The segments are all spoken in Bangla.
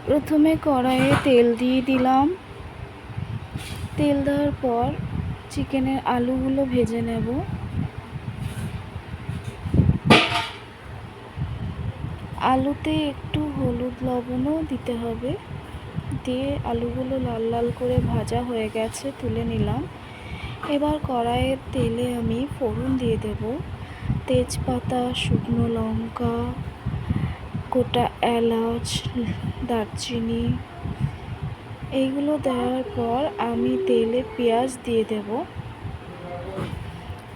প্রথমে কড়াইয়ে তেল দিয়ে দিলাম। তেল দেওয়ার পর চিকেনের আলুগুলো ভেজে নেব। আলুতে একটু হলুদ লবণও দিতে হবে। দিয়ে আলুগুলো লাল লাল করে ভাজা হয়ে গেছে, তুলে নিলাম। এবার কড়াইয়ের তেলে আমি ফোড়ন দিয়ে দেব। তেজপাতা, শুকনো লঙ্কা, গোটা এলাচ, দারচিনি, এইগুলো দেওয়ার পর আমি তেলে পেঁয়াজ দিয়ে দেব।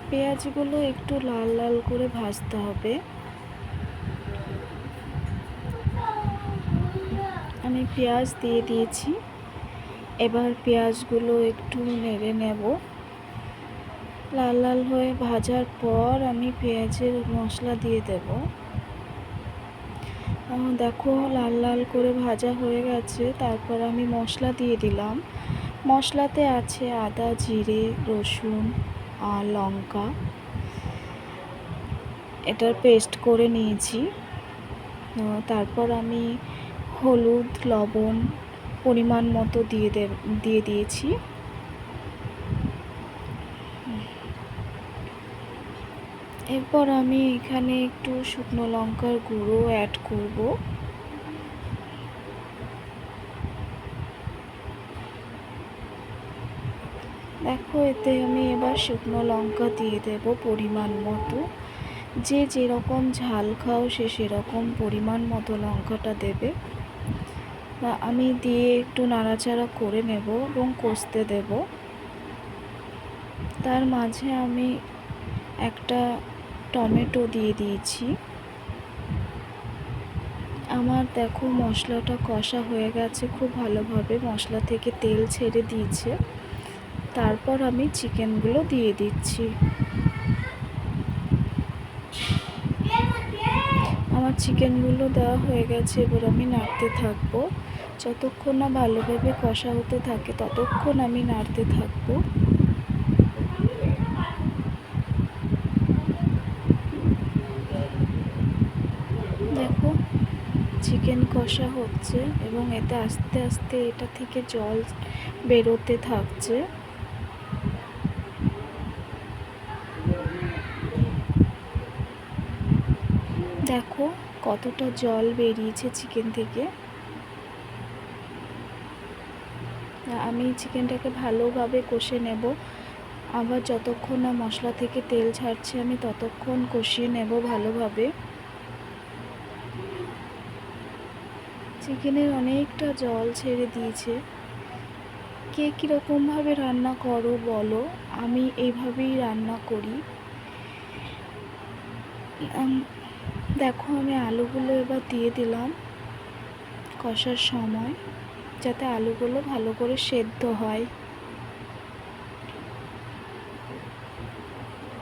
পেঁয়াজগুলো একটু লাল লাল করে ভাজতে হবে। আমি পেঁয়াজ দিয়ে দিয়েছি। এবার পেঁয়াজগুলো একটু নেড়ে নেব। লাল লাল হয়ে ভাজার পর আমি পেঁয়াজের মশলা দিয়ে দেব। দেখো লাল লাল করে ভাজা হয়ে গেছে। তারপর আমি মশলা দিয়ে দিলাম। মশলাতে আছে আদা, জিরে, রসুন আর লঙ্কা, এটার পেস্ট করে নিয়েছি। তারপর আমি হলুদ, লবণ পরিমাণ মতো দিয়ে দিয়েছি। এরপর আমি এখানে একটু শুকনো লঙ্কার গুঁড়ো অ্যাড করব। দেখো এতে আমি এবার শুকনো লঙ্কা দিয়ে দেব পরিমাণ মতো। যে যেরকম ঝাল খাও সে সেরকম পরিমাণ মতো লঙ্কাটা দেবে। আমি দিয়ে একটু নাড়াচাড়া করে নেব এবং কষতে দেব। তার মাঝে আমি একটা টমেটো দিয়ে দিয়েছি। আমার দেখো মশলাটা কষা হয়ে গেছে খুব ভালোভাবে, মশলা থেকে তেল ছেড়ে দিয়েছে। তারপর আমি চিকেনগুলো দিয়ে দিচ্ছি। আমার চিকেনগুলো দেওয়া হয়ে গেছে। এবার আমি নাড়তে থাকবো। যতক্ষণ না ভালোভাবে কষা হতে থাকে ততক্ষণ আমি নাড়তে থাকবো। দেখো চিকেন কষা হচ্ছে এবং এতে আস্তে আস্তে এটা থেকে জল বেরোতে থাকছে। দেখো কতটা জল বেরিয়েছে চিকেন থেকে। আমি চিকেনটাকে ভালোভাবে কষে নেব। আবার যতক্ষণ না মশলা থেকে তেল ছাড়ছে আমি ততক্ষণ কষিয়ে নেব ভালোভাবে। চিকেনের অনেকটা জল ছেড়ে দিয়েছে। কে কীরকমভাবে রান্না করো বলো, আমি এইভাবেই রান্না করি। দেখো আমি আলুগুলো এবার দিয়ে দিলাম কষার সময়, যাতে আলুগুলো ভালো করে সেদ্ধ হয়।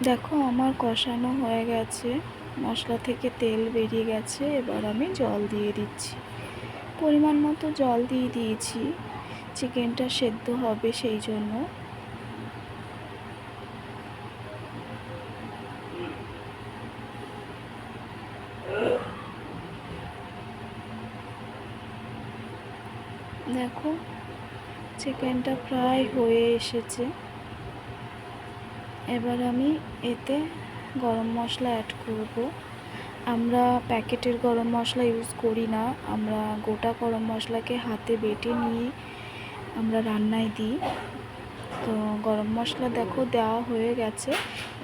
দেখো আমার কষানো হয়ে গেছে, মশলা থেকে তেল বেরিয়ে গেছে। এবার আমি জল দিয়ে দিচ্ছি। পরিমাণ মতো জল দিয়ে দিয়েছি, চিকেনটা সেদ্ধ হবে সেই জন্য। দেখো চিকেনটা প্রায় হয়ে এসেছে। এবার আমি এতে গরম মশলা অ্যাড করব। আমরা প্যাকেটের গরম মশলা ইউজ করি না, আমরা গোটা গরম মশলাকে হাতে বেটে নিয়ে আমরা রান্নায় দিই। তো গরম মশলা দেখো দেওয়া হয়ে গেছে।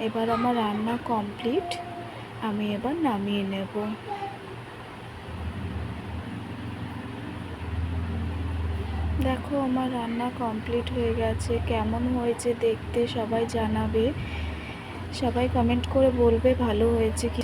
এবার আমার রান্না কমপ্লিট, আমি এবার নামিয়ে নেব। দেখো আমার রান্না কমপ্লিট হয়ে গেছে। কেমন হয়েছে দেখতে সবাই জানাবে। সবাই কমেন্ট করে বলবে ভালো হয়েছে কি।